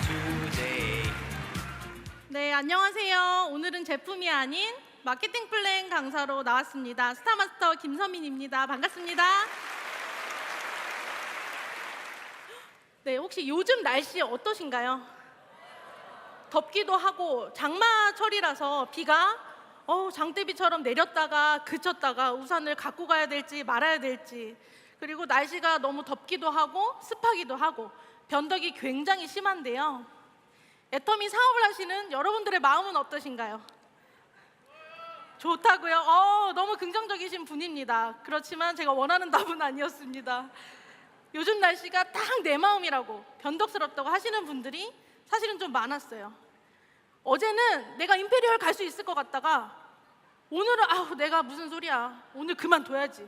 today. 네, 안녕하세요. 오늘은 제품이 아닌 마케팅 플랜 강사로 나왔습니다. 스타마스터 김서민입니다. 반갑습니다. 네, 혹시 요즘 날씨 어떠신가요? 덥기도 하고 장마철이라서 비가 장대비처럼 내렸다가 그쳤다가 우산을 갖고 가야 될지 말아야 될지, 그리고 날씨가 너무 덥기도 하고 습하기도 하고 변덕이 굉장히 심한데요. 애터미 사업을 하시는 여러분들의 마음은 어떠신가요? 좋다고요? 너무 긍정적이신 분입니다. 그렇지만 제가 원하는 답은 아니었습니다. 요즘 날씨가 딱 내 마음이라고 변덕스럽다고 하시는 분들이 사실은 좀 많았어요. 어제는 내가 임페리얼 갈 수 있을 것 같다가 오늘은 내가 무슨 소리야, 오늘 그만둬야지.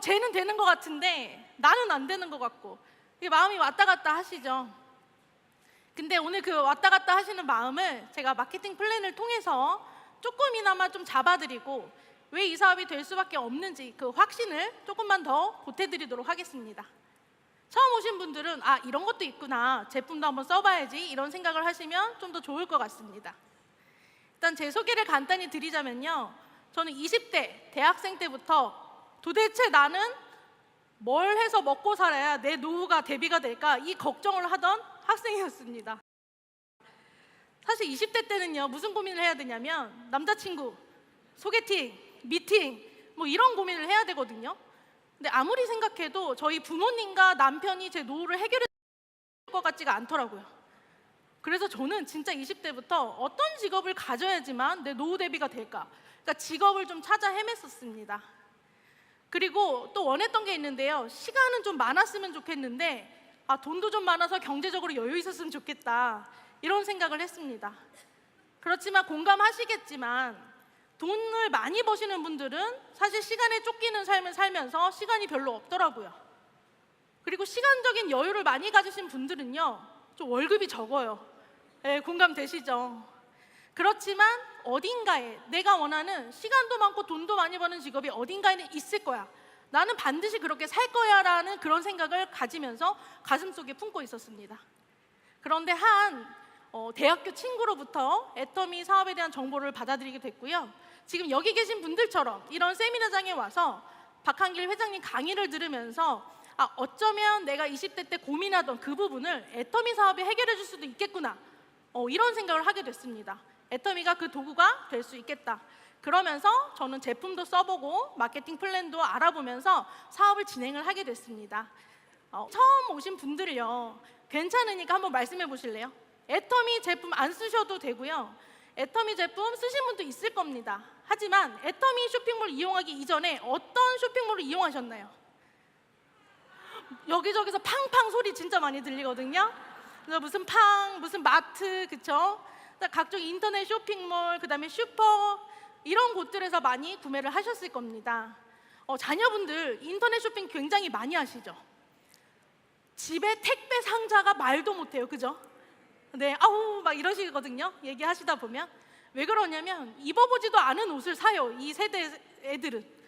쟤는 되는 것 같은데 나는 안 되는 것 같고, 이게 마음이 왔다 갔다 하시죠. 근데 오늘 그 왔다 갔다 하시는 마음을 제가 마케팅 플랜을 통해서 조금이나마 좀 잡아드리고 왜 이 사업이 될 수밖에 없는지 그 확신을 조금만 더 보태드리도록 하겠습니다. 처음 오신 분들은 이런 것도 있구나, 제품도 한번 써봐야지, 이런 생각을 하시면 좀 더 좋을 것 같습니다. 일단 제 소개를 간단히 드리자면요, 저는 20대 대학생 때부터 도대체 나는 뭘 해서 먹고 살아야 내 노후가 대비가 될까, 이 걱정을 하던 학생이었습니다. 사실 20대 때는요, 무슨 고민을 해야 되냐면 남자친구, 소개팅, 미팅 뭐 이런 고민을 해야 되거든요. 근데 아무리 생각해도 저희 부모님과 남편이 제 노후를 해결해 줄 것 같지가 않더라고요. 그래서 저는 진짜 20대부터 어떤 직업을 가져야지만 내 노후 대비가 될까, 그러니까 직업을 좀 찾아 헤맸었습니다. 그리고 또 원했던 게 있는데요, 시간은 좀 많았으면 좋겠는데 돈도 좀 많아서 경제적으로 여유 있었으면 좋겠다, 이런 생각을 했습니다. 그렇지만 공감하시겠지만 돈을 많이 버시는 분들은 사실 시간에 쫓기는 삶을 살면서 시간이 별로 없더라고요. 그리고 시간적인 여유를 많이 가지신 분들은요, 좀 월급이 적어요. 네, 공감되시죠? 그렇지만 어딘가에 내가 원하는 시간도 많고 돈도 많이 버는 직업이 어딘가에는 있을 거야, 나는 반드시 그렇게 살 거야 라는 그런 생각을 가지면서 가슴속에 품고 있었습니다. 그런데 대학교 친구로부터 애터미 사업에 대한 정보를 받아들이게 됐고요. 지금 여기 계신 분들처럼 이런 세미나장에 와서 박한길 회장님 강의를 들으면서 어쩌면 내가 20대 때 고민하던 그 부분을 애터미 사업이 해결해 줄 수도 있겠구나, 이런 생각을 하게 됐습니다. 애터미가 그 도구가 될 수 있겠다. 그러면서 저는 제품도 써보고 마케팅 플랜도 알아보면서 사업을 진행을 하게 됐습니다. 처음 오신 분들을요, 괜찮으니까 한번 말씀해 보실래요? 애터미 제품 안 쓰셔도 되고요, 애터미 제품 쓰신 분도 있을 겁니다. 하지만 애터미 쇼핑몰 이용하기 이전에 어떤 쇼핑몰을 이용하셨나요? 여기저기서 팡팡 소리 진짜 많이 들리거든요. 그래서 무슨 마트, 그쵸? 각종 인터넷 쇼핑몰, 그 다음에 슈퍼, 이런 곳들에서 많이 구매를 하셨을 겁니다. 자녀분들 인터넷 쇼핑 굉장히 많이 하시죠? 집에 택배 상자가 말도 못해요, 그죠? 네, 막 이러시거든요, 얘기하시다 보면. 왜 그러냐면 입어보지도 않은 옷을 사요, 이 세대 애들은.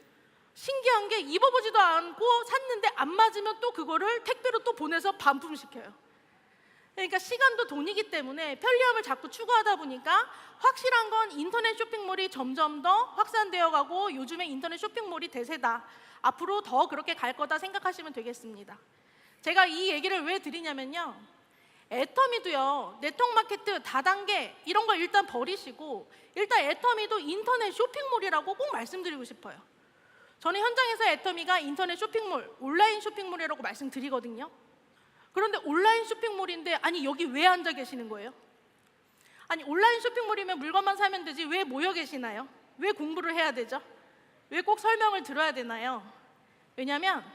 신기한 게 입어보지도 않고 샀는데 안 맞으면 또 그거를 택배로 또 보내서 반품시켜요. 그러니까 시간도 돈이기 때문에 편리함을 자꾸 추구하다 보니까 확실한 건 인터넷 쇼핑몰이 점점 더 확산되어 가고 요즘에 인터넷 쇼핑몰이 대세다, 앞으로 더 그렇게 갈 거다 생각하시면 되겠습니다. 제가 이 얘기를 왜 드리냐면요, 애터미도요, 네트워크마케트 다단계 이런 걸 일단 버리시고 일단 애터미도 인터넷 쇼핑몰이라고 꼭 말씀드리고 싶어요. 저는 현장에서 애터미가 인터넷 쇼핑몰, 온라인 쇼핑몰이라고 말씀드리거든요. 그런데 온라인 쇼핑몰인데 여기 왜 앉아 계시는 거예요? 온라인 쇼핑몰이면 물건만 사면 되지 왜 모여 계시나요? 왜 공부를 해야 되죠? 왜 꼭 설명을 들어야 되나요? 왜냐하면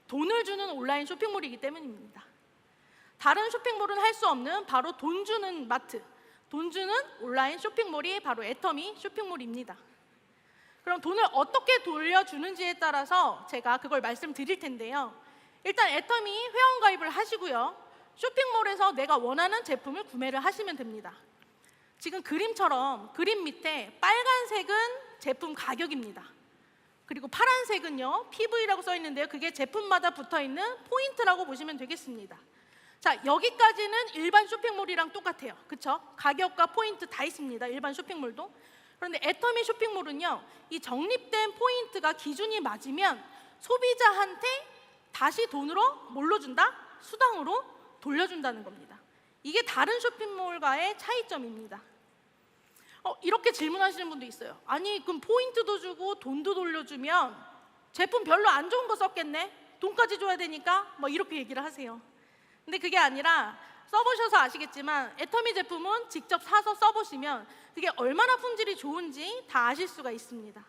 돈을 주는 온라인 쇼핑몰이기 때문입니다. 다른 쇼핑몰은 할 수 없는 바로 돈 주는 마트, 돈 주는 온라인 쇼핑몰이 바로 애터미 쇼핑몰입니다. 그럼 돈을 어떻게 돌려주는지에 따라서 제가 그걸 말씀드릴 텐데요, 일단 애터미 회원가입을 하시고요, 쇼핑몰에서 내가 원하는 제품을 구매를 하시면 됩니다. 지금 그림처럼 그림 밑에 빨간색은 제품 가격입니다. 그리고 파란색은요, PV라고 써 있는데요, 그게 제품마다 붙어있는 포인트라고 보시면 되겠습니다. 자, 여기까지는 일반 쇼핑몰이랑 똑같아요. 그쵸? 가격과 포인트 다 있습니다. 일반 쇼핑몰도. 그런데 애터미 쇼핑몰은요, 이 적립된 포인트가 기준이 맞으면 소비자한테 다시 돈으로 뭘로 준다? 수당으로 돌려준다는 겁니다. 이게 다른 쇼핑몰과의 차이점입니다. 이렇게 질문하시는 분도 있어요. 아니, 그럼 포인트도 주고 돈도 돌려주면 제품 별로 안 좋은 거 썼겠네? 돈까지 줘야 되니까? 뭐 이렇게 얘기를 하세요. 근데 그게 아니라 써보셔서 아시겠지만 애터미 제품은 직접 사서 써보시면 그게 얼마나 품질이 좋은지 다 아실 수가 있습니다.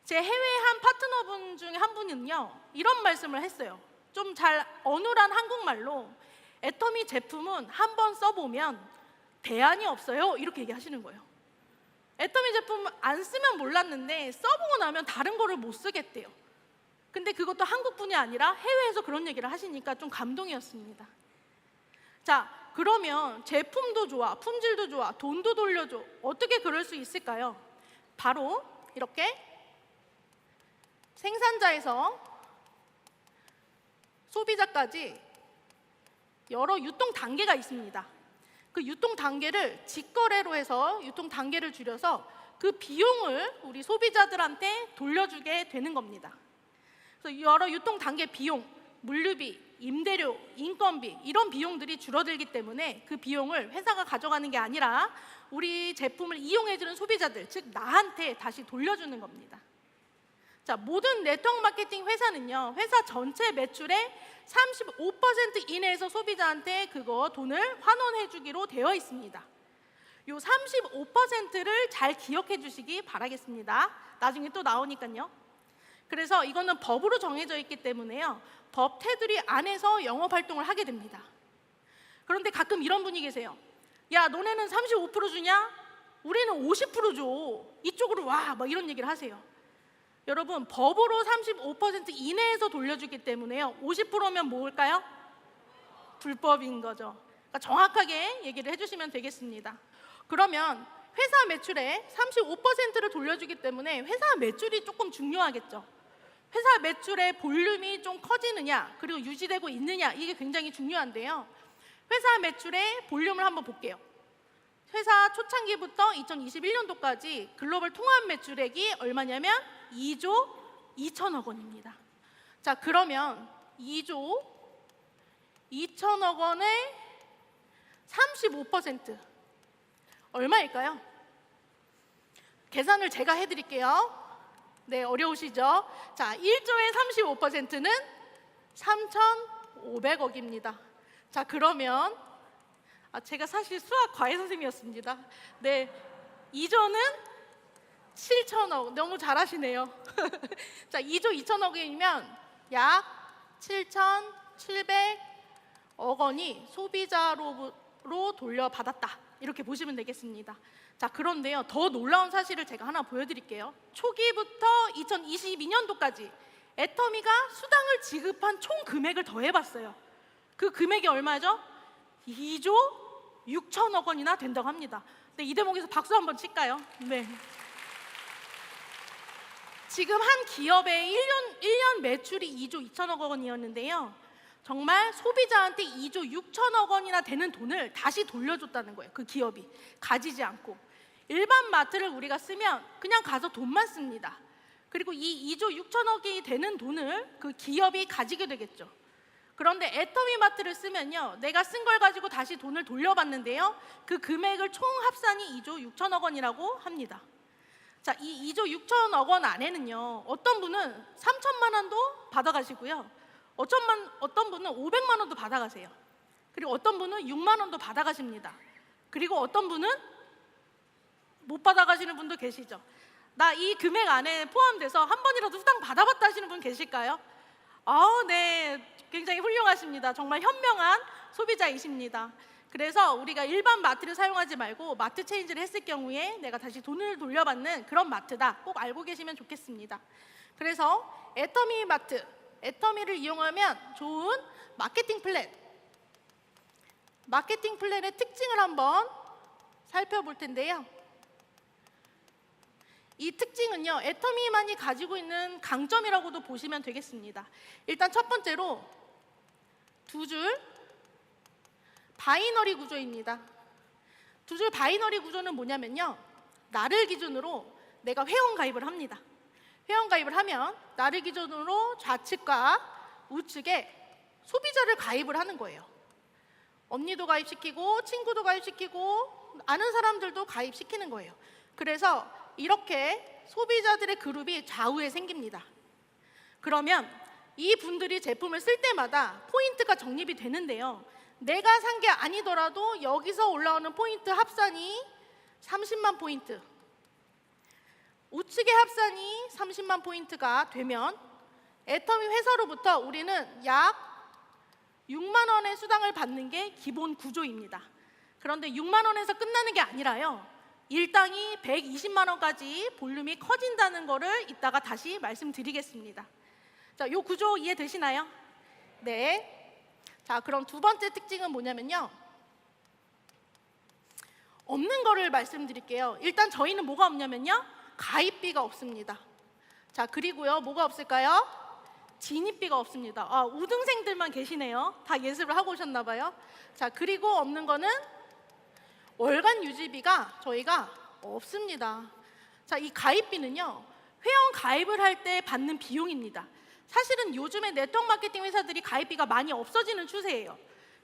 제 해외 한 파트너분 중에 한 분은요, 이런 말씀을 했어요. 좀 잘 어눌한 한국말로 애터미 제품은 한 번 써보면 대안이 없어요, 이렇게 얘기하시는 거예요. 애터미 제품 안 쓰면 몰랐는데 써보고 나면 다른 거를 못 쓰겠대요. 근데 그것도 한국분이 아니라 해외에서 그런 얘기를 하시니까 좀 감동이었습니다. 자, 그러면 제품도 좋아, 품질도 좋아, 돈도 돌려줘. 어떻게 그럴 수 있을까요? 바로 이렇게 생산자에서 소비자까지 여러 유통 단계가 있습니다. 그 유통 단계를 직거래로 해서 유통 단계를 줄여서 그 비용을 우리 소비자들한테 돌려주게 되는 겁니다. 그래서 여러 유통 단계 비용, 물류비, 임대료, 인건비 이런 비용들이 줄어들기 때문에 그 비용을 회사가 가져가는 게 아니라 우리 제품을 이용해주는 소비자들, 즉 나한테 다시 돌려주는 겁니다. 자, 모든 네트워크 마케팅 회사는요, 회사 전체 매출의 35% 이내에서 소비자한테 그거 돈을 환원해 주기로 되어 있습니다. 요 35%를 잘 기억해 주시기 바라겠습니다. 나중에 또 나오니까요. 그래서 이거는 법으로 정해져 있기 때문에요, 법 테두리 안에서 영업 활동을 하게 됩니다. 그런데 가끔 이런 분이 계세요. 야, 너네는 35% 주냐? 우리는 50% 줘. 이쪽으로 와. 막 이런 얘기를 하세요. 여러분, 법으로 35% 이내에서 돌려주기 때문에요, 50%면 뭘까요? 불법인 거죠. 그러니까 정확하게 얘기를 해주시면 되겠습니다. 그러면 회사 매출의 35%를 돌려주기 때문에 회사 매출이 조금 중요하겠죠. 회사 매출의 볼륨이 좀 커지느냐, 그리고 유지되고 있느냐, 이게 굉장히 중요한데요. 회사 매출의 볼륨을 한번 볼게요. 회사 초창기부터 2021년도까지 글로벌 통합 매출액이 얼마냐면 2조 2천억 원입니다. 자, 그러면 2조 2천억 원의 35% 얼마일까요? 계산을 제가 해드릴게요. 네, 어려우시죠? 자, 1조의 35%는 3,500억입니다. 자, 그러면 제가 사실 수학 과외 선생님이었습니다. 네, 2조는 7천억. 너무 잘하시네요. 자, 2조 2천억이면 약 7,700억 원이 소비자로 돌려받았다, 이렇게 보시면 되겠습니다. 자, 그런데요, 더 놀라운 사실을 제가 하나 보여드릴게요. 초기부터 2022년도까지 애터미가 수당을 지급한 총 금액을 더해봤어요. 그 금액이 얼마죠? 2조 6천억 원이나 된다고 합니다. 네, 이 대목에서 박수 한번 칠까요? 네. 지금 한 기업의 1년 매출이 2조 2천억 원이었는데요, 정말 소비자한테 2조 6천억 원이나 되는 돈을 다시 돌려줬다는 거예요. 그 기업이 가지지 않고. 일반 마트를 우리가 쓰면 그냥 가서 돈만 씁니다. 그리고 이 2조 6천억이 되는 돈을 그 기업이 가지게 되겠죠. 그런데 애터미 마트를 쓰면요, 내가 쓴 걸 가지고 다시 돈을 돌려받는데요, 그 금액을 총 합산이 2조 6천억 원이라고 합니다. 자, 이 2조 6천억 원 안에는요, 어떤 분은 3천만 원도 받아가시고요, 어떤 분은 500만 원도 받아가세요. 그리고 어떤 분은 6만 원도 받아가십니다. 그리고 어떤 분은 못 받아가시는 분도 계시죠. 나 이 금액 안에 포함돼서 한 번이라도 수당 받아봤다 하시는 분 계실까요? 네, 굉장히 훌륭하십니다. 정말 현명한 소비자이십니다. 그래서 우리가 일반 마트를 사용하지 말고 마트 체인지를 했을 경우에 내가 다시 돈을 돌려받는 그런 마트다, 꼭 알고 계시면 좋겠습니다. 그래서 애터미 마트, 애터미를 이용하면 좋은 마케팅 플랜의 특징을 한번 살펴볼 텐데요. 이 특징은요, 애터미만이 가지고 있는 강점이라고도 보시면 되겠습니다. 일단 첫 번째로 두 줄 바이너리 구조입니다. 두 줄 바이너리 구조는 뭐냐면요, 나를 기준으로 내가 회원 가입을 합니다. 회원 가입을 하면 나를 기준으로 좌측과 우측에 소비자를 가입을 하는 거예요. 언니도 가입시키고 친구도 가입시키고 아는 사람들도 가입시키는 거예요. 그래서 이렇게 소비자들의 그룹이 좌우에 생깁니다. 그러면 이 분들이 제품을 쓸 때마다 포인트가 적립이 되는데요, 내가 산 게 아니더라도 여기서 올라오는 포인트 합산이 30만 포인트, 우측의 합산이 30만 포인트가 되면 애터미 회사로부터 우리는 약 6만 원의 수당을 받는 게 기본 구조입니다. 그런데 6만 원에서 끝나는 게 아니라요, 일당이 120만 원까지 볼륨이 커진다는 거를 이따가 다시 말씀드리겠습니다. 자, 요 구조 이해되시나요? 네. 자, 그럼 두 번째 특징은 뭐냐면요, 없는 거를 말씀드릴게요. 일단 저희는 뭐가 없냐면요, 가입비가 없습니다. 자, 그리고요, 뭐가 없을까요? 진입비가 없습니다. 아, 우등생들만 계시네요. 다 예습을 하고 오셨나 봐요. 자, 그리고 없는 거는 월간 유지비가 저희가 없습니다. 자, 이 가입비는요, 회원 가입을 할 때 받는 비용입니다. 사실은 요즘에 네트워크 마케팅 회사들이 가입비가 많이 없어지는 추세예요.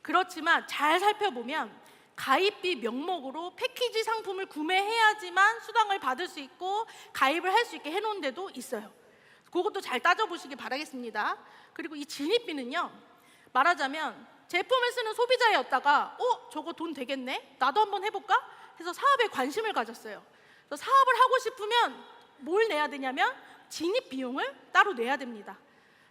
그렇지만 잘 살펴보면 가입비 명목으로 패키지 상품을 구매해야지만 수당을 받을 수 있고 가입을 할 수 있게 해놓은 데도 있어요. 그것도 잘 따져보시기 바라겠습니다. 그리고 이 진입비는요, 말하자면 제품을 쓰는 소비자였다가 저거 돈 되겠네? 나도 한번 해볼까? 해서 사업에 관심을 가졌어요. 그래서 사업을 하고 싶으면 뭘 내야 되냐면 진입 비용을 따로 내야 됩니다.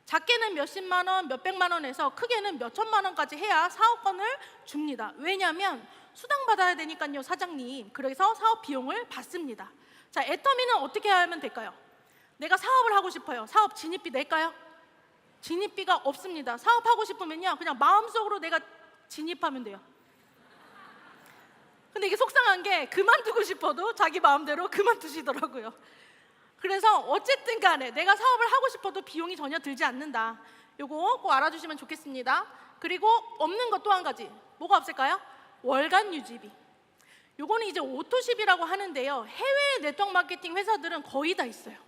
작게는 몇십만 원, 몇백만 원에서 크게는 몇천만 원까지 해야 사업권을 줍니다. 왜냐하면 수당 받아야 되니까요, 사장님. 그래서 사업 비용을 받습니다. 자, 애터미는 어떻게 하면 될까요? 내가 사업을 하고 싶어요. 사업 진입비 낼까요? 진입비가 없습니다. 사업하고 싶으면요, 그냥 마음속으로 내가 진입하면 돼요. 근데 이게 속상한 게 그만두고 싶어도 자기 마음대로 그만두시더라고요. 그래서 어쨌든 간에 내가 사업을 하고 싶어도 비용이 전혀 들지 않는다. 요거 꼭 알아주시면 좋겠습니다. 그리고 없는 것 또 한 가지, 뭐가 없을까요? 월간 유지비. 요거는 이제 오토십이라고 하는데요, 해외 네트워크 마케팅 회사들은 거의 다 있어요.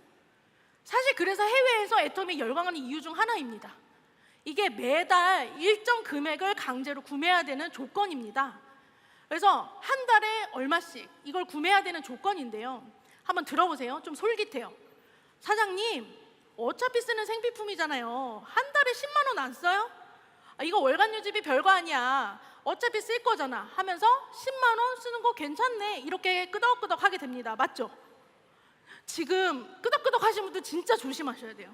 사실 그래서 해외에서 애터미 열광하는 이유 중 하나입니다. 이게 매달 일정 금액을 강제로 구매해야 되는 조건입니다. 그래서 한 달에 얼마씩 이걸 구매해야 되는 조건인데요, 한번 들어보세요. 좀 솔깃해요. 사장님, 어차피 쓰는 생필품이잖아요. 한 달에 10만 원 안 써요? 이거 월간 유지비 별거 아니야. 어차피 쓸 거잖아 하면서 10만 원 쓰는 거 괜찮네, 이렇게 끄덕끄덕 하게 됩니다. 맞죠? 지금 끄덕끄덕 하시는 분들 진짜 조심하셔야 돼요.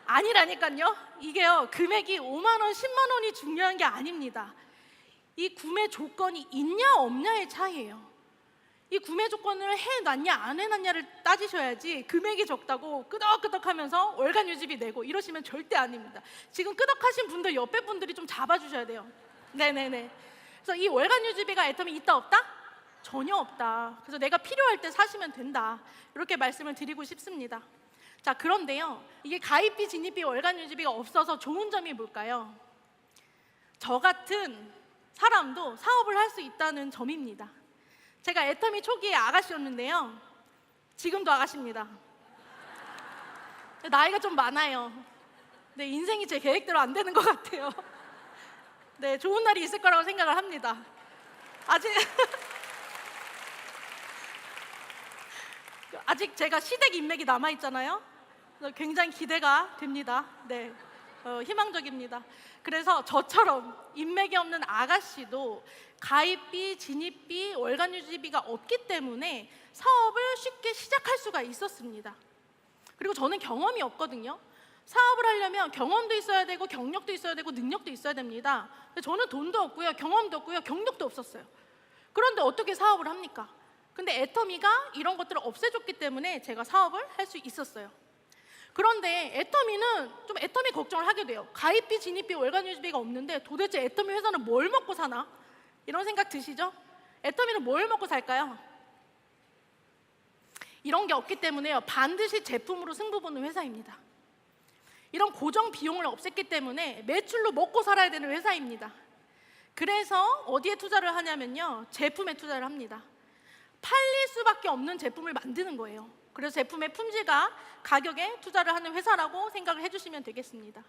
아니라니까요. 이게요, 금액이 5만 원, 10만 원이 중요한 게 아닙니다. 이 구매 조건이 있냐 없냐의 차이예요. 이 구매 조건을 해놨냐 안 해놨냐를 따지셔야지 금액이 적다고 끄덕끄덕 하면서 월간 유지비 내고 이러시면 절대 아닙니다. 지금 끄덕하신 분들 옆에 분들이 좀 잡아주셔야 돼요. 네네네. 그래서 이 월간 유지비가 애터미 있다 없다? 전혀 없다. 그래서 내가 필요할 때 사시면 된다, 이렇게 말씀을 드리고 싶습니다. 자, 그런데요, 이게 가입비, 진입비, 월간 유지비가 없어서 좋은 점이 뭘까요? 저 같은 사람도 사업을 할 수 있다는 점입니다. 제가 애터미 초기에 아가씨였는데요, 지금도 아가씨입니다. 나이가 좀 많아요. 네, 인생이 제 계획대로 안 되는 것 같아요. 네, 좋은 날이 있을 거라고 생각을 합니다. 아직 제가 시댁 인맥이 남아있잖아요. 굉장히 기대가 됩니다. 네, 희망적입니다. 그래서 저처럼 인맥이 없는 아가씨도 가입비, 진입비, 월간 유지비가 없기 때문에 사업을 쉽게 시작할 수가 있었습니다. 그리고 저는 경험이 없거든요. 사업을 하려면 경험도 있어야 되고 경력도 있어야 되고 능력도 있어야 됩니다. 근데 저는 돈도 없고요, 경험도 없고요, 경력도 없었어요. 그런데 어떻게 사업을 합니까? 근데 애터미가 이런 것들을 없애줬기 때문에 제가 사업을 할 수 있었어요. 그런데 애터미는 좀 애터미 걱정을 하게 돼요. 가입비, 진입비, 월간 유지비가 없는데 도대체 애터미 회사는 뭘 먹고 사나? 이런 생각 드시죠? 애터미는 뭘 먹고 살까요? 이런 게 없기 때문에요, 반드시 제품으로 승부 보는 회사입니다. 이런 고정 비용을 없앴기 때문에 매출로 먹고 살아야 되는 회사입니다. 그래서 어디에 투자를 하냐면요, 제품에 투자를 합니다. 팔릴 수밖에 없는 제품을 만드는 거예요. 그래서 제품의 품질과 가격에 투자를 하는 회사라고 생각을 해주시면 되겠습니다.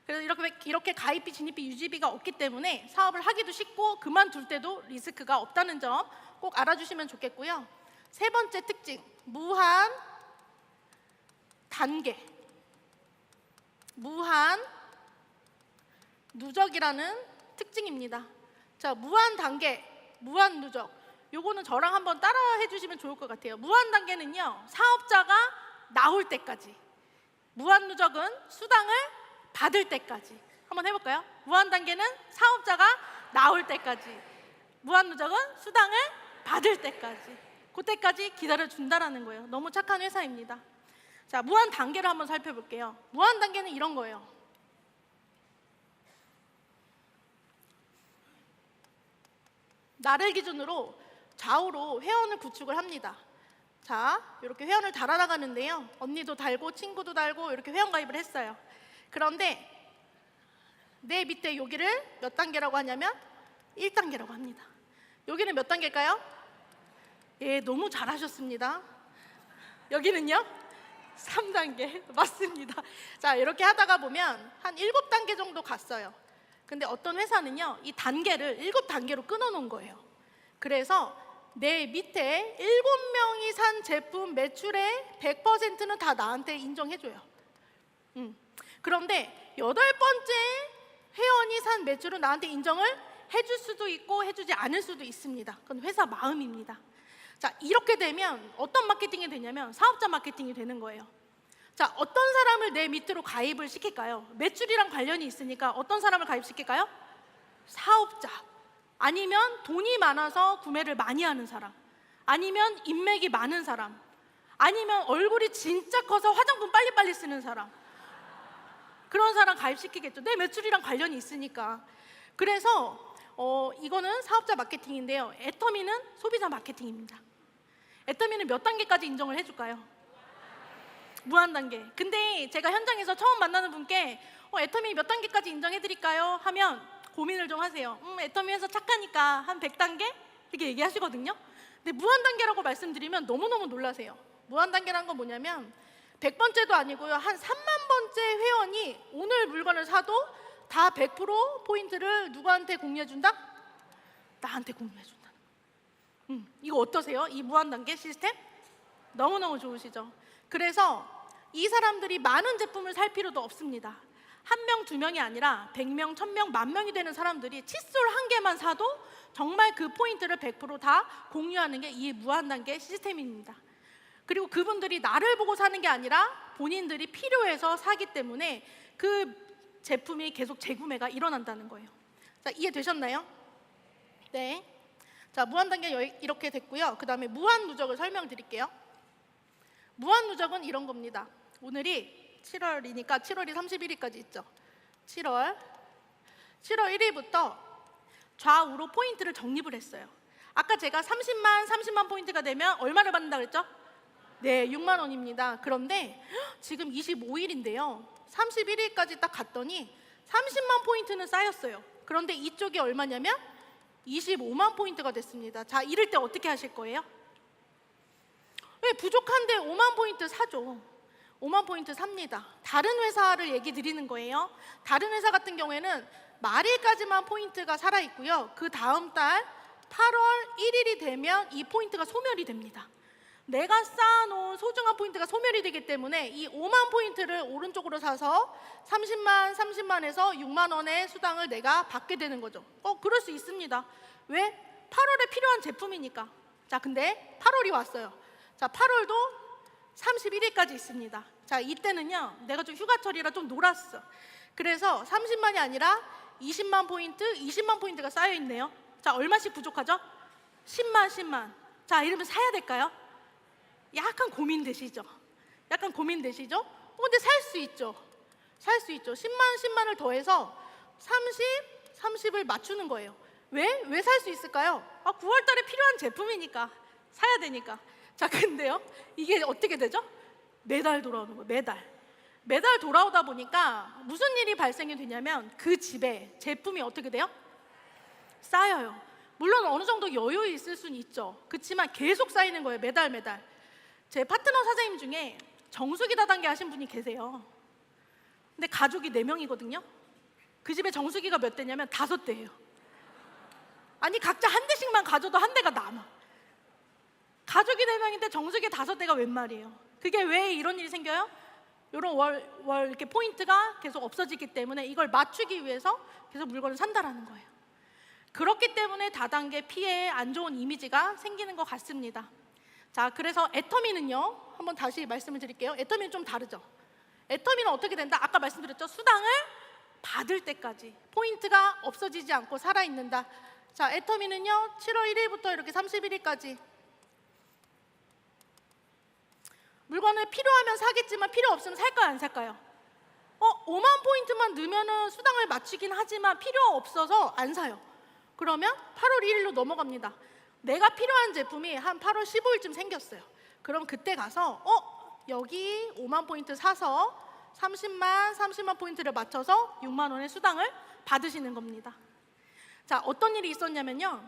그래서 이렇게 가입비, 진입비, 유지비가 없기 때문에 사업을 하기도 쉽고 그만둘 때도 리스크가 없다는 점 꼭 알아주시면 좋겠고요. 세 번째 특징, 무한 단계, 무한 누적이라는 특징입니다. 자, 무한 단계, 무한 누적. 요거는 저랑 한번 따라해 주시면 좋을 것 같아요. 무한 단계는요, 사업자가 나올 때까지. 무한 누적은 수당을 받을 때까지. 한번 해볼까요? 무한 단계는 사업자가 나올 때까지. 무한 누적은 수당을 받을 때까지. 그때까지 기다려준다라는 거예요. 너무 착한 회사입니다. 자, 무한 단계를 한번 살펴볼게요. 무한 단계는 이런 거예요. 나를 기준으로 좌우로 회원을 구축을 합니다. 자, 이렇게 회원을 달아나가는데요. 언니도 달고 친구도 달고 이렇게 회원 가입을 했어요. 그런데 내 밑에 여기를 몇 단계라고 하냐면 1단계라고 합니다. 여기는 몇 단계일까요? 예, 너무 잘하셨습니다. 여기는요? 3단계. 맞습니다. 자, 이렇게 하다가 보면 한 7단계 정도 갔어요. 근데 어떤 회사는요, 이 단계를 7단계로 끊어놓은 거예요. 그래서 내 밑에 7명이 산 제품 매출의 100%는 다 나한테 인정해줘요. 그런데 8번째 회원이 산 매출은 나한테 인정을 해줄 수도 있고 해주지 않을 수도 있습니다. 그건 회사 마음입니다. 자, 이렇게 되면 어떤 마케팅이 되냐면 사업자 마케팅이 되는 거예요. 자, 어떤 사람을 내 밑으로 가입을 시킬까요? 매출이랑 관련이 있으니까 어떤 사람을 가입시킬까요? 사업자. 아니면 돈이 많아서 구매를 많이 하는 사람, 아니면 인맥이 많은 사람, 아니면 얼굴이 진짜 커서 화장품 빨리빨리 쓰는 사람, 그런 사람 가입시키겠죠. 내 매출이랑 관련이 있으니까. 그래서 이거는 사업자 마케팅인데요, 애터미는 소비자 마케팅입니다. 애터미는 몇 단계까지 인정을 해줄까요? 무한 단계. 근데 제가 현장에서 처음 만나는 분께 애터미 몇 단계까지 인정해드릴까요? 하면 고민을 좀 하세요. 애터미 회사 착하니까 한 100단계? 이렇게 얘기하시거든요. 근데 무한 단계라고 말씀드리면 너무너무 놀라세요. 무한 단계라는 건 뭐냐면 100번째도 아니고요, 한 3만 번째 회원이 오늘 물건을 사도 다 100% 포인트를 누구한테 공유해준다? 나한테 공유해준다. 이거 어떠세요? 이 무한 단계 시스템? 너무너무 좋으시죠? 그래서 이 사람들이 많은 제품을 살 필요도 없습니다. 1명, 2명이 아니라 100명, 1000명, 10,000명이 되는 사람들이 칫솔 한 개만 사도 정말 그 포인트를 100%다 공유하는 게 이 무한단계 시스템입니다. 그리고 그분들이 나를 보고 사는 게 아니라 본인들이 필요해서 사기 때문에 그 제품이 계속 재구매가 일어난다는 거예요. 자, 이해되셨나요? 네. 자, 무한단계 이렇게 됐고요. 그 다음에 무한누적을 설명드릴게요. 무한누적은 이런 겁니다. 오늘이 7월이니까 7월이 31일까지 있죠. 7월 1일부터 좌우로 포인트를 적립을 했어요. 아까 제가 30만 포인트가 되면 얼마를 받는다 그랬죠? 네, 6만 원입니다. 그런데 지금 25일인데요. 31일까지 딱 갔더니 30만 포인트는 쌓였어요. 그런데 이쪽이 얼마냐면 25만 포인트가 됐습니다. 자, 이럴 때 어떻게 하실 거예요? 왜 부족한데 5만 포인트 사죠. 5만 포인트 삽니다. 다른 회사를 얘기 드리는 거예요. 다른 회사 같은 경우에는 말일까지만 포인트가 살아있고요. 그 다음 달 8월 1일이 되면 이 포인트가 소멸이 됩니다. 내가 쌓아놓은 소중한 포인트가 소멸이 되기 때문에 이 5만 포인트를 오른쪽으로 사서 30만에서 6만 원의 수당을 내가 받게 되는 거죠. 그럴 수 있습니다. 왜? 8월에 필요한 제품이니까. 자, 근데 8월이 왔어요. 자, 8월도 31일까지 있습니다. 자, 이때는요, 내가 좀 휴가철이라 좀 놀았어. 그래서 30만이 아니라 20만 포인트가 쌓여있네요. 자, 얼마씩 부족하죠? 10만. 자, 이러면 사야 될까요? 약간 고민되시죠? 근데 살 수 있죠. 10만을 더해서 30을 맞추는 거예요. 왜 살 수 있을까요? 9월 달에 필요한 제품이니까, 사야 되니까. 자, 근데요, 이게 어떻게 되죠? 매달 돌아오는 거예요. 매달 돌아오다 보니까 무슨 일이 발생이 되냐면 그 집에 제품이 어떻게 돼요? 쌓여요. 물론 어느 정도 여유 있을 수는 있죠. 그렇지만 계속 쌓이는 거예요. 매달 매달. 제 파트너 사장님 중에 정수기 다단계 하신 분이 계세요. 근데 가족이 4명이거든요. 그 집에 정수기가 몇 대냐면 5대예요. 아니 각자 한 대씩만 가져도 한 대가 남아. 가족이 4명인데 정수기 5대가 웬 말이에요. 그게 왜 이런 일이 생겨요? 이런 월 이렇게 포인트가 계속 없어지기 때문에 이걸 맞추기 위해서 계속 물건을 산다라는 거예요. 그렇기 때문에 다단계 피해에 안 좋은 이미지가 생기는 것 같습니다. 자, 그래서 애터미는요, 한번 다시 말씀을 드릴게요. 애터미는 좀 다르죠. 애터미는 어떻게 된다? 아까 말씀드렸죠. 수당을 받을 때까지 포인트가 없어지지 않고 살아있는다. 자, 애터미는요 7월 1일부터 이렇게 31일까지 물건을 필요하면 사겠지만 필요 없으면 살까요 안 살까요? 5만 포인트만 넣으면 수당을 맞추긴 하지만 필요 없어서 안 사요. 그러면 8월 1일로 넘어갑니다. 내가 필요한 제품이 한 8월 15일쯤 생겼어요. 그럼 그때 가서 여기 5만 포인트 사서 30만 포인트를 맞춰서 6만 원의 수당을 받으시는 겁니다. 자, 어떤 일이 있었냐면요,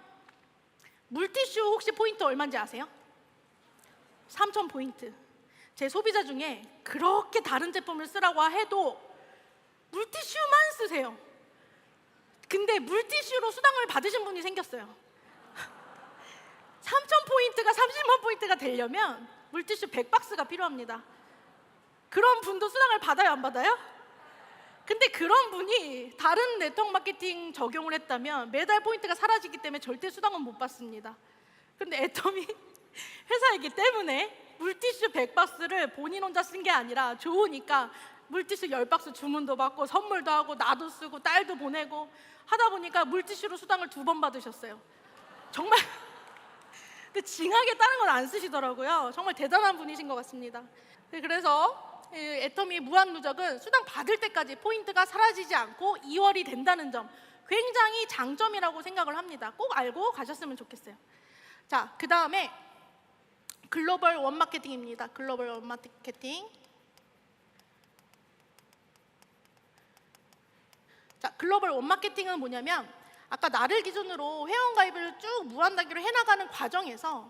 물티슈 혹시 포인트 얼마인지 아세요? 3,000 포인트. 제 소비자 중에 그렇게 다른 제품을 쓰라고 해도 물티슈만 쓰세요. 근데 물티슈로 수당을 받으신 분이 생겼어요. 3,000 포인트가 30만 포인트가 되려면 물티슈 100박스가 필요합니다. 그런 분도 수당을 받아요, 안 받아요? 근데 그런 분이 다른 네트워크 마케팅 적용을 했다면 매달 포인트가 사라지기 때문에 절대 수당은 못 받습니다. 근데 애터미 회사이기 때문에 물티슈 100박스를 본인 혼자 쓴 게 아니라 좋으니까 물티슈 10박스 주문도 받고 선물도 하고 나도 쓰고 딸도 보내고 하다 보니까 물티슈로 수당을 2번 받으셨어요. 정말 근데 징하게 다른 건 안 쓰시더라고요. 정말 대단한 분이신 것 같습니다. 그래서 애터미 무한 누적은 수당 받을 때까지 포인트가 사라지지 않고 2월이 된다는 점 굉장히 장점이라고 생각을 합니다. 꼭 알고 가셨으면 좋겠어요. 자, 그 다음에 글로벌 원 마케팅입니다. 글로벌 원 마케팅. 자, 글로벌 원 마케팅은 뭐냐면 아까 나를 기준으로 회원가입을 쭉 무한 단계로 해나가는 과정에서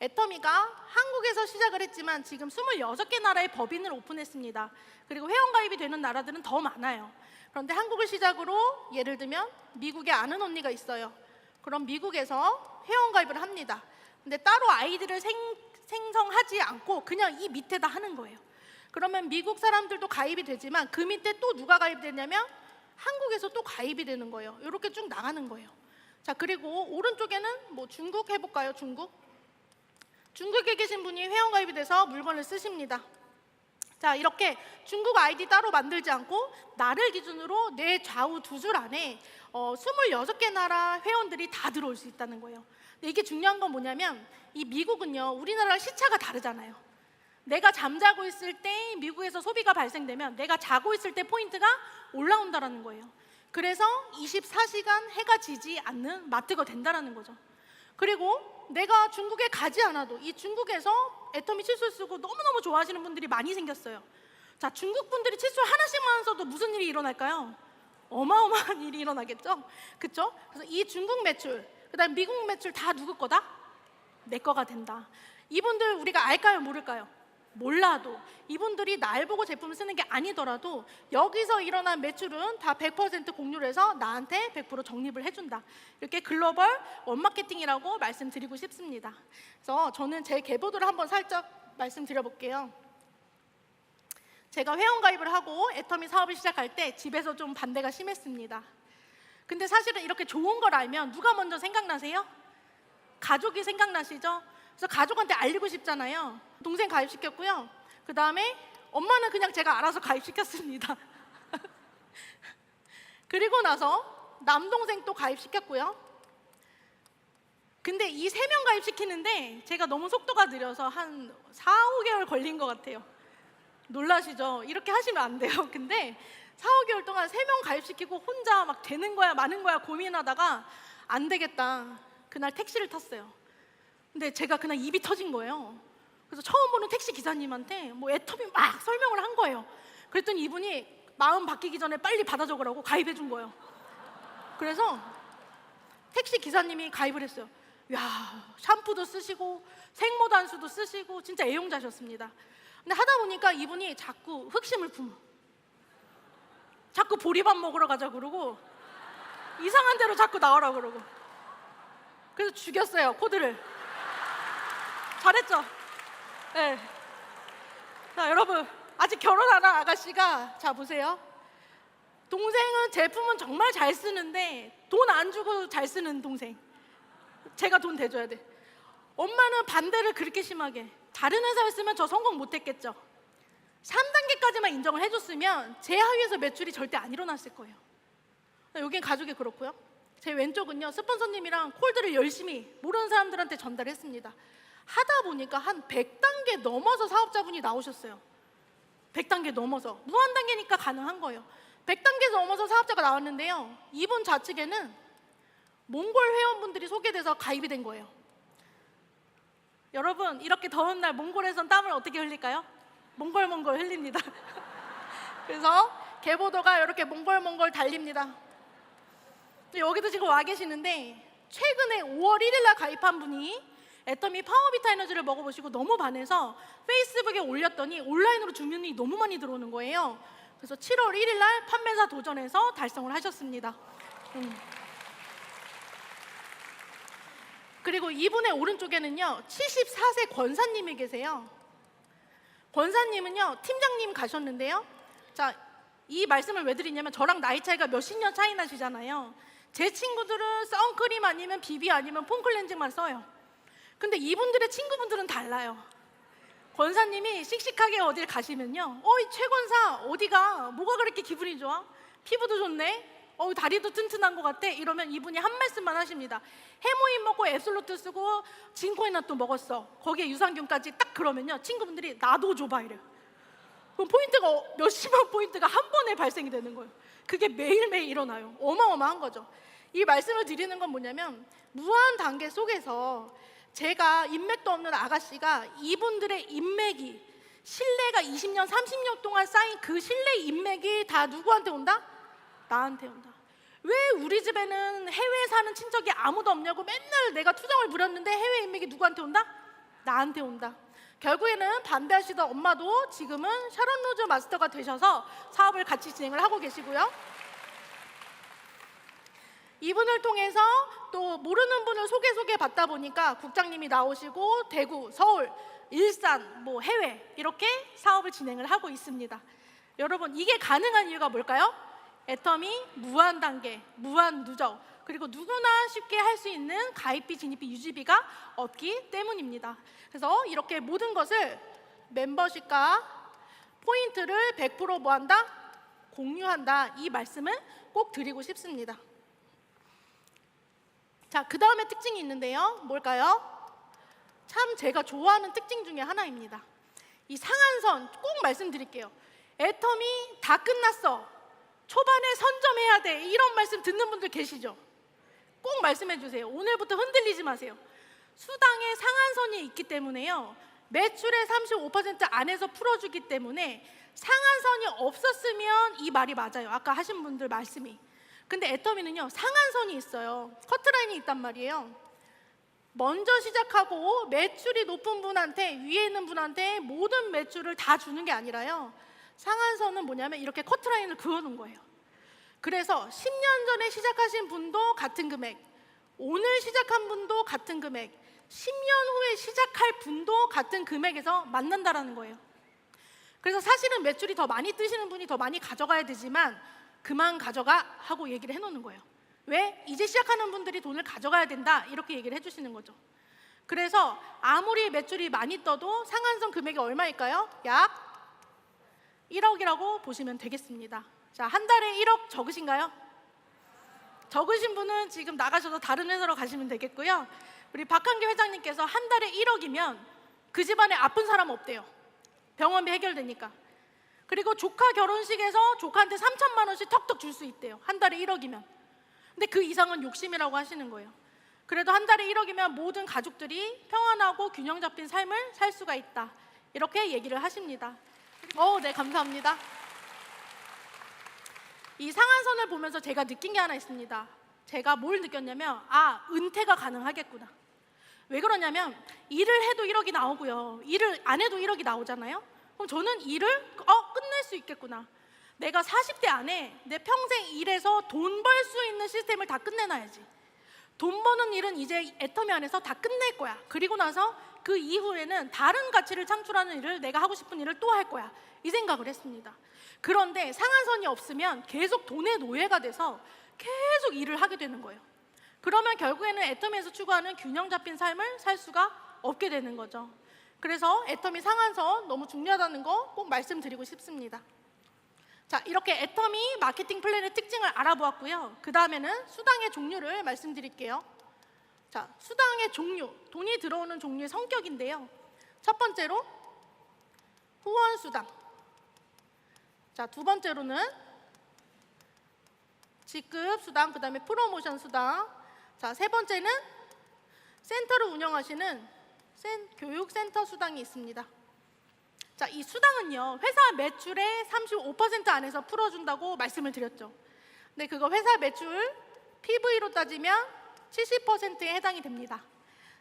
애터미가 한국에서 시작을 했지만 지금 26개 나라의 법인을 오픈했습니다. 그리고 회원가입이 되는 나라들은 더 많아요. 그런데 한국을 시작으로 예를 들면 미국에 아는 언니가 있어요. 그럼 미국에서 회원가입을 합니다. 근데 따로 아이디를 생성하지 않고 그냥 이 밑에다 하는 거예요. 그러면 미국 사람들도 가입이 되지만 그 밑에 또 누가 가입되냐면 한국에서 또 가입이 되는 거예요. 이렇게 쭉 나가는 거예요. 자, 그리고 오른쪽에는 뭐 중국 해볼까요? 중국에 계신 분이 회원가입이 돼서 물건을 쓰십니다. 자, 이렇게 중국 아이디 따로 만들지 않고 나를 기준으로 내 좌우 2줄 안에 26개 나라 회원들이 다 들어올 수 있다는 거예요. 근데 이게 중요한 건 뭐냐면 이 미국은요, 우리나라랑 시차가 다르잖아요. 내가 잠자고 있을 때 미국에서 소비가 발생되면 내가 자고 있을 때 포인트가 올라온다는 거예요. 그래서 24시간 해가 지지 않는 마트가 된다는 거죠. 그리고 내가 중국에 가지 않아도 이 중국에서 애터미 칫솔 쓰고 너무너무 좋아하시는 분들이 많이 생겼어요. 자, 중국 분들이 칫솔 하나씩만 써도 무슨 일이 일어날까요? 어마어마한 일이 일어나겠죠? 그쵸? 그래서 이 중국 매출, 그 다음 미국 매출 다 누구 거다? 내 거가 된다. 이분들 우리가 알까요? 모를까요? 몰라도 이분들이 날 보고 제품을 쓰는 게 아니더라도 여기서 일어난 매출은 다 100% 공유를 해서 나한테 100% 적립을 해준다. 이렇게 글로벌 원마케팅이라고 말씀드리고 싶습니다. 그래서 저는 제 계보도를 한번 살짝 말씀드려볼게요. 제가 회원가입을 하고 애터미 사업을 시작할 때 집에서 좀 반대가 심했습니다. 근데 사실은 이렇게 좋은 걸 알면 누가 먼저 생각나세요? 가족이 생각나시죠? 그래서 가족한테 알리고 싶잖아요. 동생 가입시켰고요. 그 다음에 엄마는 그냥 제가 알아서 가입시켰습니다. 그리고 나서 남동생 또 가입시켰고요. 근데 이 3명 가입시키는데 제가 너무 속도가 느려서 한 4, 5개월 걸린 것 같아요. 놀라시죠? 이렇게 하시면 안 돼요. 근데 4, 5개월 동안 3명 가입시키고 혼자 막 되는 거야 마는 거야 고민하다가 안 되겠다. 그날 택시를 탔어요. 근데 제가 그냥 입이 터진 거예요. 그래서 처음 보는 택시 기사님한테 뭐 애터미 막 설명을 한 거예요. 그랬더니 이분이 마음 바뀌기 전에 빨리 받아 적으라고 가입해 준 거예요. 그래서 택시 기사님이 가입을 했어요. 야, 샴푸도 쓰시고 생모단수도 쓰시고 진짜 애용자셨습니다. 근데 하다 보니까 이분이 자꾸 흑심을 품어. 자꾸 보리밥 먹으러 가자 그러고 이상한 데로 자꾸 나오라 그러고. 그래서 죽였어요, 코드를. 잘했죠? 네. 자, 여러분, 아직 결혼 안 한 아가씨가, 자 보세요. 동생은 제품은 정말 잘 쓰는데 돈 안 주고 잘 쓰는 동생. 제가 돈 대줘야 돼. 엄마는 반대를 그렇게 심하게. 다른 회사였으면 저 성공 못했겠죠. 3단계까지만 인정을 해줬으면 제 하위에서 매출이 절대 안 일어났을 거예요. 여긴 가족이 그렇고요. 제 왼쪽은요, 스폰서님이랑 콜드를 열심히 모르는 사람들한테 전달했습니다. 하다 보니까 한 100단계 넘어서 사업자분이 나오셨어요. 100단계 넘어서. 무한단계니까 가능한 거예요. 100단계 넘어서 사업자가 나왔는데요, 이분 좌측에는 몽골 회원분들이 소개돼서 가입이 된 거예요. 여러분, 이렇게 더운 날 몽골에선 땀을 어떻게 흘릴까요? 몽골 흘립니다. 그래서 개보도가 이렇게 몽골 달립니다. 여기도 지금 와 계시는데, 최근에 5월 1일 날 가입한 분이 애터미 파워비타 에너지를 먹어보시고 너무 반해서 페이스북에 올렸더니 온라인으로 주문이 너무 많이 들어오는 거예요. 그래서 7월 1일 날 판매사 도전에서 달성을 하셨습니다. 그리고 이분의 오른쪽에는요, 74세 권사님이 계세요. 권사님은요, 팀장님 가셨는데요. 자, 이 말씀을 왜 드리냐면, 저랑 나이 차이가 몇십 년 차이 나시잖아요. 제 친구들은 선크림 아니면 비비 아니면 폼클렌징만 써요. 근데 이분들의 친구분들은 달라요. 권사님이 씩씩하게 어딜 가시면요, 이 최권사 어디가? 뭐가 그렇게 기분이 좋아? 피부도 좋네? 다리도 튼튼한 것 같아? 이러면 이분이 한 말씀만 하십니다. 해모인 먹고 앱솔루트 쓰고 진코인나또 먹었어. 거기에 유산균까지 딱. 그러면요, 친구분들이 나도 줘봐 이래요. 그럼 포인트가 몇십만 포인트가 한 번에 발생이 되는 거예요. 그게 매일매일 일어나요. 어마어마한 거죠. 이 말씀을 드리는 건 뭐냐면, 무한 단계 속에서 제가 인맥도 없는 아가씨가 이분들의 인맥이, 신뢰가 20년 30년 동안 쌓인 그 신뢰 인맥이 다 누구한테 온다? 나한테 온다. 왜 우리 집에는 해외에 사는 친척이 아무도 없냐고 맨날 내가 투정을 부렸는데 해외 인맥이 누구한테 온다? 나한테 온다. 결국에는 반대하시던 엄마도 지금은 샤론 로즈 마스터가 되셔서 사업을 같이 진행을 하고 계시고요. 이분을 통해서 또 모르는 분을 소개 받다 보니까 국장님이 나오시고 대구, 서울, 일산, 해외 이렇게 사업을 진행을 하고 있습니다. 여러분, 이게 가능한 이유가 뭘까요? 애터미 무한 단계, 무한 누적, 그리고 누구나 쉽게 할 수 있는 가입비, 진입비, 유지비가 없기 때문입니다. 그래서 이렇게 모든 것을 멤버십과 포인트를 100% 뭐한다? 공유한다. 이 말씀을 꼭 드리고 싶습니다. 자, 그 다음에 특징이 있는데요. 뭘까요? 참 제가 좋아하는 특징 중에 하나입니다. 이 상한선 꼭 말씀드릴게요. 애터미 다 끝났어. 초반에 선점해야 돼. 이런 말씀 듣는 분들 계시죠? 꼭 말씀해 주세요. 오늘부터 흔들리지 마세요. 수당에 상한선이 있기 때문에요, 매출의 35% 안에서 풀어주기 때문에 상한선이 없었으면 이 말이 맞아요. 아까 하신 분들 말씀이. 근데 애터미는요, 상한선이 있어요. 커트라인이 있단 말이에요. 먼저 시작하고 매출이 높은 분한테, 위에 있는 분한테 모든 매출을 다 주는 게 아니라요, 상한선은 뭐냐면 이렇게 커트라인을 그어놓은 거예요. 그래서 10년 전에 시작하신 분도 같은 금액, 오늘 시작한 분도 같은 금액, 10년 후에 시작할 분도 같은 금액에서 만난다라는 거예요. 그래서 사실은 매출이 더 많이 뜨시는 분이 더 많이 가져가야 되지만 그만 가져가 하고 얘기를 해놓는 거예요. 왜? 이제 시작하는 분들이 돈을 가져가야 된다, 이렇게 얘기를 해주시는 거죠. 그래서 아무리 매출이 많이 떠도 상한선 금액이 얼마일까요? 약 1억이라고 보시면 되겠습니다. 자, 한 달에 1억 적으신가요? 적으신 분은 지금 나가셔서 다른 회사로 가시면 되겠고요. 우리 박한계 회장님께서 한 달에 1억이면 그 집안에 아픈 사람 없대요. 병원비 해결되니까. 그리고 조카 결혼식에서 조카한테 3천만 원씩 턱턱 줄 수 있대요. 한 달에 1억이면. 근데 그 이상은 욕심이라고 하시는 거예요. 그래도 한 달에 1억이면 모든 가족들이 평안하고 균형 잡힌 삶을 살 수가 있다, 이렇게 얘기를 하십니다. 네, 감사합니다. 이 상한선을 보면서 제가 느낀 게 하나 있습니다. 제가 뭘 느꼈냐면 은퇴가 가능하겠구나. 왜 그러냐면 일을 해도 1억이 나오고요, 일을 안 해도 1억이 나오잖아요. 그럼 저는 일을 끝낼 수 있겠구나. 내가 40대 안에 내 평생 일해서 돈 벌 수 있는 시스템을 다 끝내놔야지. 돈 버는 일은 이제 애터미 안에서 다 끝낼 거야. 그리고 나서 그 이후에는 다른 가치를 창출하는 일을, 내가 하고 싶은 일을 또 할 거야, 이 생각을 했습니다. 그런데 상한선이 없으면 계속 돈의 노예가 돼서 계속 일을 하게 되는 거예요. 그러면 결국에는 애터미에서 추구하는 균형 잡힌 삶을 살 수가 없게 되는 거죠. 그래서 애터미 상한선 너무 중요하다는 거 꼭 말씀드리고 싶습니다. 자, 이렇게 애터미 마케팅 플랜의 특징을 알아보았고요. 그 다음에는 수당의 종류를 말씀드릴게요. 자, 수당의 종류, 돈이 들어오는 종류의 성격인데요. 첫 번째로 후원 수당. 자, 두 번째로는 직급 수당, 그 다음에 프로모션 수당. 자, 세 번째는 센터를 운영하시는 교육센터 수당이 있습니다. 자, 이 수당은요, 회사 매출의 35% 안에서 풀어준다고 말씀을 드렸죠. 근데 그거 회사 매출 PV로 따지면 70%에 해당이 됩니다.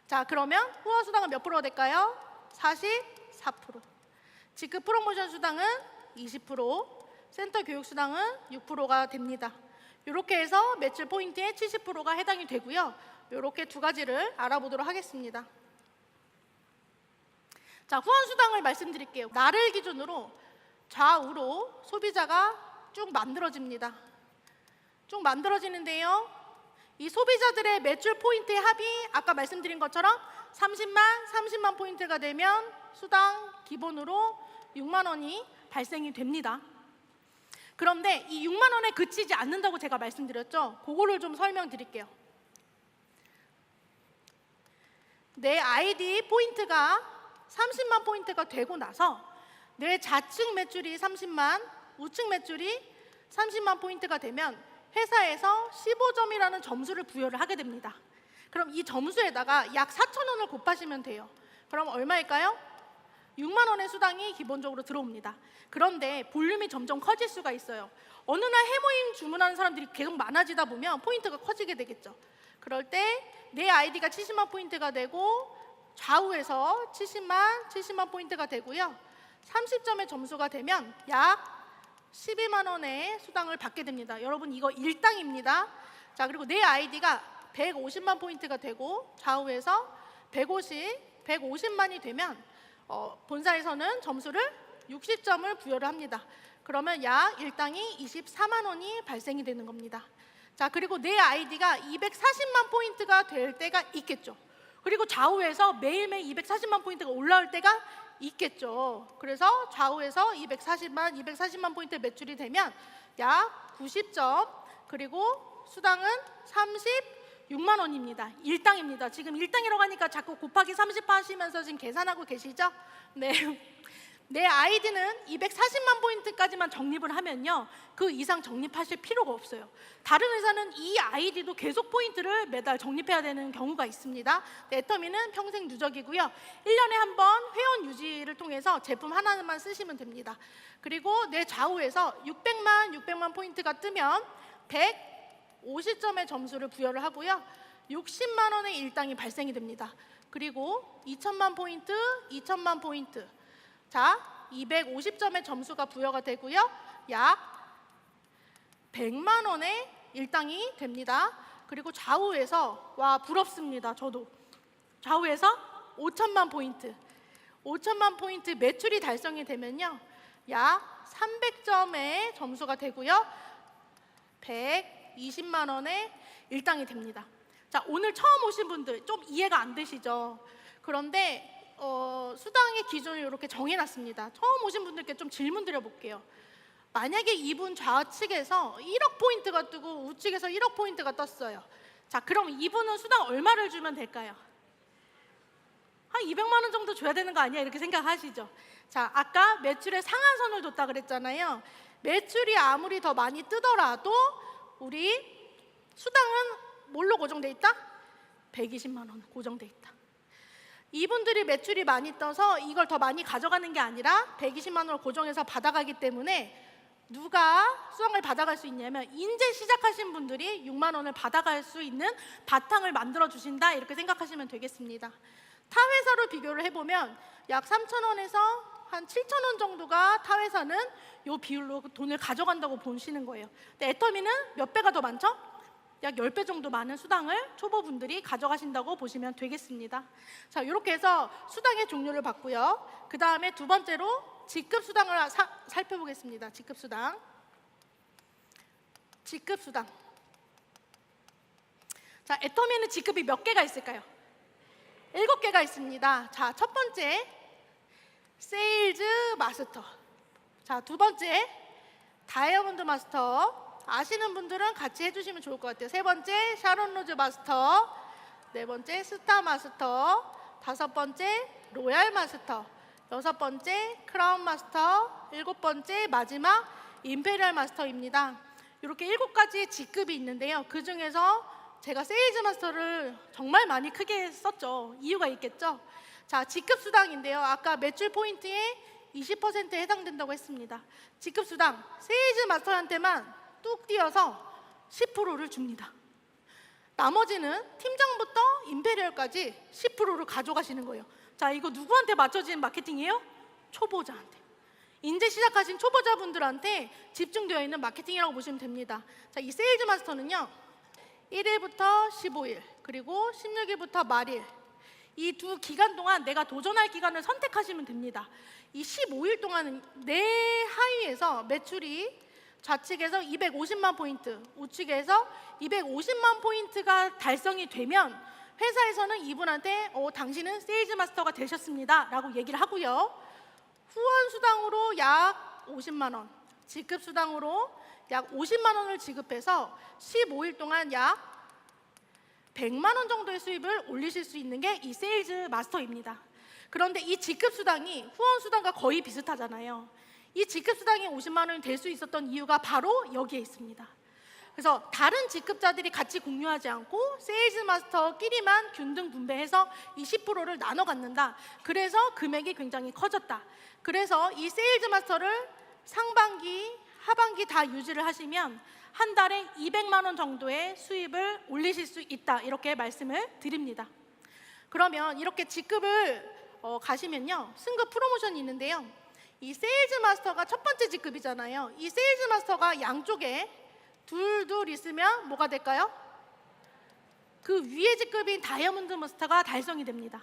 자, 그러면 후원 수당은 몇 프로가 될까요? 44%. 직급 프로모션 수당은 20%, 센터 교육 수당은 6%가 됩니다. 이렇게 해서 매출 포인트의 70%가 해당이 되고요. 이렇게 두 가지를 알아보도록 하겠습니다. 자, 후원 수당을 말씀드릴게요. 날을 기준으로 좌우로 소비자가 쭉 만들어집니다. 쭉 만들어지는데요, 이 소비자들의 매출 포인트의 합이 아까 말씀드린 것처럼 30만 포인트가 되면 수당 기본으로 6만 원이 발생이 됩니다. 그런데 이 6만 원에 그치지 않는다고 제가 말씀드렸죠. 그거를 좀 설명드릴게요. 내 아이디 포인트가 30만 포인트가 되고 나서 내 좌측 매출이 30만, 우측 매출이 30만 포인트가 되면 회사에서 15점이라는 점수를 부여를 하게 됩니다. 그럼 이 점수에다가 약 4,000원을 곱하시면 돼요. 그럼 얼마일까요? 6만 원의 수당이 기본적으로 들어옵니다. 그런데 볼륨이 점점 커질 수가 있어요. 어느 날 해모임 주문하는 사람들이 계속 많아지다 보면 포인트가 커지게 되겠죠. 그럴 때 내 아이디가 70만 포인트가 되고 좌우에서 70만 포인트가 되고요. 30점의 점수가 되면 약 12만 원의 수당을 받게 됩니다. 여러분, 이거 일당입니다. 자, 그리고 내 아이디가 150만 포인트가 되고 좌우에서 150만이 되면 본사에서는 점수를 60점을 부여를 합니다. 그러면 약 일당이 24만 원이 발생이 되는 겁니다. 자, 그리고 내 아이디가 240만 포인트가 될 때가 있겠죠. 그리고 좌우에서 매일매일 240만 포인트가 올라올 때가 있겠죠. 그래서 좌우에서 240만 포인트 매출이 되면 약 90점, 그리고 수당은 36만 원입니다. 일당입니다. 지금 일당이라고 하니까 자꾸 곱하기 30 하시면서 지금 계산하고 계시죠? 네. 내 아이디는 240만 포인트까지만 적립을 하면요, 그 이상 적립하실 필요가 없어요. 다른 회사는 이 아이디도 계속 포인트를 매달 적립해야 되는 경우가 있습니다. 애터미는 평생 누적이고요. 1년에 한 번 회원 유지를 통해서 제품 하나만 쓰시면 됩니다. 그리고 내 좌우에서 600만 포인트가 뜨면 150점의 점수를 부여를 하고요. 60만 원의 일당이 발생이 됩니다. 그리고 2천만 포인트. 자, 250점의 점수가 부여가 되고요. 약 100만 원의 일당이 됩니다. 그리고 좌우에서, 와, 부럽습니다. 저도 좌우에서 5천만 포인트 매출이 달성이 되면요, 약 300점의 점수가 되고요. 120만 원의 일당이 됩니다. 자, 오늘 처음 오신 분들 좀 이해가 안 되시죠? 그런데 수당의 기준을 이렇게 정해놨습니다. 처음 오신 분들께 좀 질문 드려볼게요. 만약에 이분 좌측에서 1억 포인트가 뜨고 우측에서 1억 포인트가 떴어요. 자, 그럼 이분은 수당 얼마를 주면 될까요? 한 200만 원 정도 줘야 되는 거 아니야? 이렇게 생각하시죠? 자, 아까 매출의 상한선을 뒀다 그랬잖아요. 매출이 아무리 더 많이 뜨더라도 우리 수당은 뭘로 고정돼 있다? 120만 원 고정돼 있다. 이분들이 매출이 많이 떠서 이걸 더 많이 가져가는 게 아니라 120만 원을 고정해서 받아가기 때문에 누가 수당을 받아갈 수 있냐면 인제 시작하신 분들이 6만 원을 받아갈 수 있는 바탕을 만들어 주신다, 이렇게 생각하시면 되겠습니다. 타 회사로 비교를 해보면 약 3,000원에서 한 7,000원 정도가 타 회사는 이 비율로 돈을 가져간다고 보시는 거예요. 근데 애터미는 몇 배가 더 많죠? 약 10배 정도 많은 수당을 초보분들이 가져가신다고 보시면 되겠습니다. 자, 이렇게 해서 수당의 종류를 봤고요. 그 다음에 두 번째로 직급 수당을 살펴보겠습니다. 직급 수당. 직급 수당. 자, 애터미는 직급이 몇 개가 있을까요? 7개가 있습니다. 자, 첫 번째 세일즈 마스터. 자, 두 번째 다이아몬드 마스터. 아시는 분들은 같이 해주시면 좋을 것 같아요. 세 번째 샤론 로즈 마스터. 네 번째 스타 마스터. 다섯 번째 로얄 마스터. 여섯 번째 크라운 마스터. 일곱 번째 마지막 임페리얼 마스터입니다. 이렇게 7가지 직급이 있는데요. 그 중에서 제가 세일즈 마스터를 정말 많이 크게 썼죠. 이유가 있겠죠. 자, 직급 수당인데요. 아까 매출 포인트에 20%에 해당된다고 했습니다. 직급 수당 세일즈 마스터한테만 뚝 띄어서 10%를 줍니다. 나머지는 팀장부터 임페리얼까지 10%를 가져가시는 거예요. 자, 이거 누구한테 맞춰진 마케팅이에요? 초보자한테. 인제 시작하신 초보자분들한테 집중되어 있는 마케팅이라고 보시면 됩니다. 자, 이 세일즈 마스터는요 1일부터 15일 그리고 16일부터 말일, 이 두 기간 동안 내가 도전할 기간을 선택하시면 됩니다. 이 15일 동안은 내 하위에서 매출이 좌측에서 250만 포인트, 우측에서 250만 포인트가 달성이 되면 회사에서는 이분한테 당신은 세일즈 마스터가 되셨습니다 라고 얘기를 하고요. 후원 수당으로 약 50만 원, 직급 수당으로 약 50만 원을 지급해서 15일 동안 약 100만 원 정도의 수입을 올리실 수 있는 게 이 세일즈 마스터입니다. 그런데 이 직급 수당이 후원 수당과 거의 비슷하잖아요. 이 직급 수당이 50만 원이 될 수 있었던 이유가 바로 여기에 있습니다. 그래서 다른 직급자들이 같이 공유하지 않고 세일즈 마스터끼리만 균등 분배해서 이 10%를 나눠 갖는다. 그래서 금액이 굉장히 커졌다. 그래서 이 세일즈 마스터를 상반기, 하반기 다 유지를 하시면 한 달에 200만 원 정도의 수입을 올리실 수 있다, 이렇게 말씀을 드립니다. 그러면 이렇게 직급을 가시면요 승급 프로모션이 있는데요. 이 세일즈 마스터가 첫 번째 직급이잖아요. 이 세일즈 마스터가 양쪽에 둘 있으면 뭐가 될까요? 그 위의 직급인 다이아몬드 마스터가 달성이 됩니다.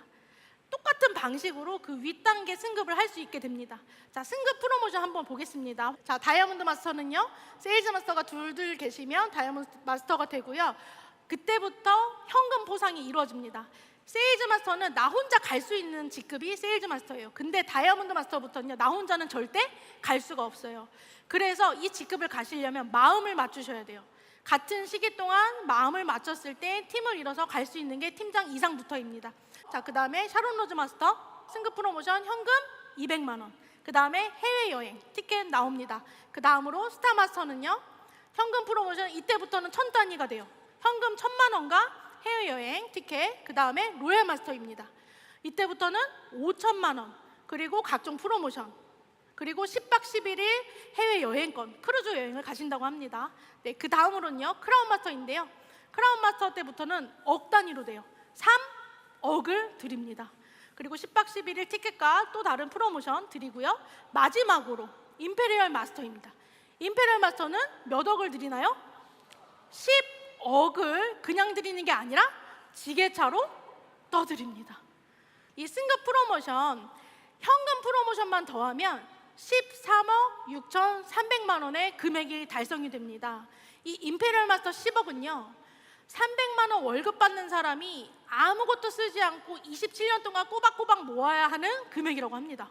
똑같은 방식으로 그 윗단계 승급을 할 수 있게 됩니다. 자, 승급 프로모션 한번 보겠습니다. 자, 다이아몬드 마스터는요 세일즈 마스터가 둘 계시면 다이아몬드 마스터가 되고요. 그때부터 현금 보상이 이루어집니다. 세일즈 마스터는 나 혼자 갈 수 있는 직급이 세일즈 마스터예요. 근데 다이아몬드 마스터부터는요 나 혼자는 절대 갈 수가 없어요. 그래서 이 직급을 가시려면 마음을 맞추셔야 돼요. 같은 시기 동안 마음을 맞췄을 때 팀을 이뤄서 갈 수 있는 게 팀장 이상부터입니다. 자, 그 다음에 샤론 로즈 마스터 승급 프로모션 현금 200만 원. 그 다음에 해외여행 티켓 나옵니다. 그 다음으로 스타 마스터는요 현금 프로모션 이때부터는 1000단위가 돼요. 현금 1000만 원과 해외여행 티켓, 그 다음에 로얄 마스터입니다. 이때부터는 5천만 원, 그리고 각종 프로모션, 그리고 10박 11일 해외여행권, 크루즈 여행을 가신다고 합니다. 네, 그 다음으로는요 크라운 마스터인데요. 크라운 마스터 때부터는 억 단위로 돼요. 3억을 드립니다. 그리고 10박 11일 티켓과 또 다른 프로모션 드리고요. 마지막으로 임페리얼 마스터입니다. 임페리얼 마스터는 몇 억을 드리나요? 10억을 그냥 드리는 게 아니라 지게차로 떠드립니다. 이 승급 프로모션, 현금 프로모션만 더하면 13억 6,300만 원의 금액이 달성이 됩니다. 이 임페리얼 마스터 10억은요 300만 원 월급 받는 사람이 아무것도 쓰지 않고 27년 동안 꼬박꼬박 모아야 하는 금액이라고 합니다.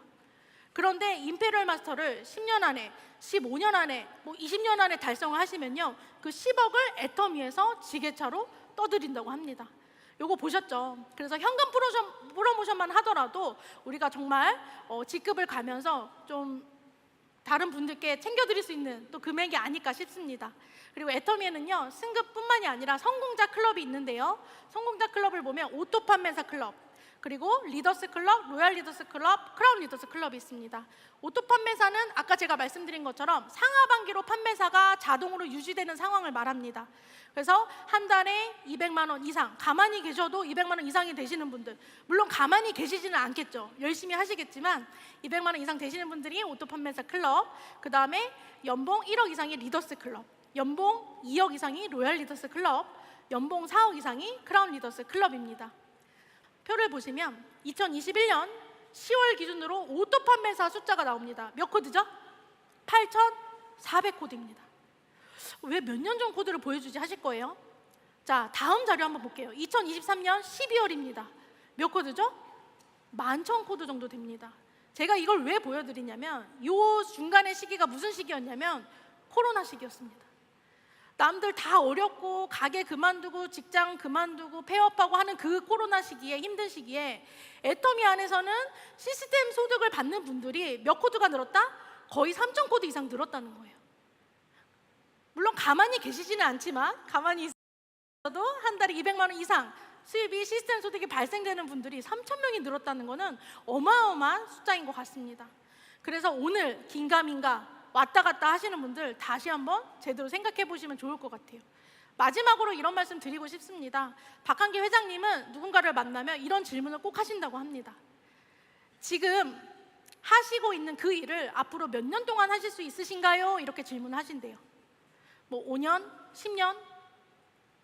그런데 임페리얼 마스터를 10년 안에, 15년 안에, 20년 안에 달성을 하시면요 그 10억을 애터미에서 지게차로 떠드린다고 합니다. 요거 보셨죠? 그래서 현금 프로모션만 하더라도 우리가 정말 직급을 가면서 좀 다른 분들께 챙겨드릴 수 있는 또 금액이 아닐까 싶습니다. 그리고 애터미에는요 승급뿐만이 아니라 성공자 클럽이 있는데요. 성공자 클럽을 보면 오토 판매사 클럽, 그리고 리더스 클럽, 로얄 리더스 클럽, 크라운 리더스 클럽이 있습니다. 오토 판매사는 아까 제가 말씀드린 것처럼 상하반기로 판매사가 자동으로 유지되는 상황을 말합니다. 그래서 한 달에 200만 원 이상, 가만히 계셔도 200만 원 이상이 되시는 분들, 물론 가만히 계시지는 않겠죠. 열심히 하시겠지만 200만 원 이상 되시는 분들이 오토 판매사 클럽, 그 다음에 연봉 1억 이상이 리더스 클럽, 연봉 2억 이상이 로얄 리더스 클럽, 연봉 4억 이상이 크라운 리더스 클럽입니다. 표를 보시면 2021년 10월 기준으로 오토 판매사 숫자가 나옵니다. 몇 코드죠? 8,400코드입니다. 왜 몇 년 전 코드를 보여주지 하실 거예요? 자, 다음 자료 한번 볼게요. 2023년 12월입니다. 몇 코드죠? 11,000코드 정도 됩니다. 제가 이걸 왜 보여드리냐면 이 중간의 시기가 무슨 시기였냐면 코로나 시기였습니다. 남들 다 어렵고 가게 그만두고 직장 그만두고 폐업하고 하는 그 코로나 시기에, 힘든 시기에 애터미 안에서는 시스템 소득을 받는 분들이 몇 코드가 늘었다? 거의 3,000코드 이상 늘었다는 거예요. 물론 가만히 계시지는 않지만 가만히 있어도 한 달에 200만 원 이상 수입이 시스템 소득이 발생되는 분들이 3,000명이 늘었다는 것은 어마어마한 숫자인 것 같습니다. 그래서 오늘 긴가민가 왔다 갔다 하시는 분들 다시 한번 제대로 생각해 보시면 좋을 것 같아요. 마지막으로 이런 말씀 드리고 싶습니다. 박한기 회장님은 누군가를 만나면 이런 질문을 꼭 하신다고 합니다. 지금 하시고 있는 그 일을 앞으로 몇 년 동안 하실 수 있으신가요? 이렇게 질문하신대요. 뭐 5년, 10년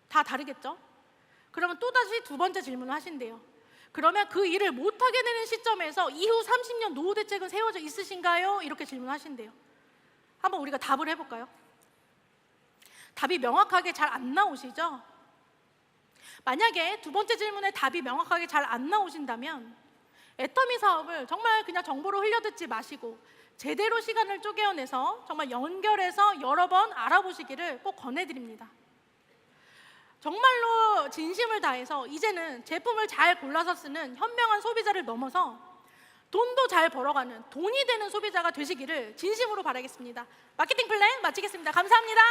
다 다르겠죠? 그러면 또다시 두 번째 질문을 하신대요. 그러면 그 일을 못하게 되는 시점에서 이후 30년 노후 대책은 세워져 있으신가요? 이렇게 질문하신대요. 한번 우리가 답을 해볼까요? 답이 명확하게 잘 안 나오시죠? 만약에 두 번째 질문에 답이 명확하게 잘 안 나오신다면 애터미 사업을 정말 그냥 정보로 흘려듣지 마시고 제대로 시간을 쪼개어내서 정말 연결해서 여러 번 알아보시기를 꼭 권해드립니다. 정말로 진심을 다해서 이제는 제품을 잘 골라서 쓰는 현명한 소비자를 넘어서 돈도 잘 벌어가는 돈이 되는 소비자가 되시기를 진심으로 바라겠습니다. 마케팅 플랜 마치겠습니다. 감사합니다.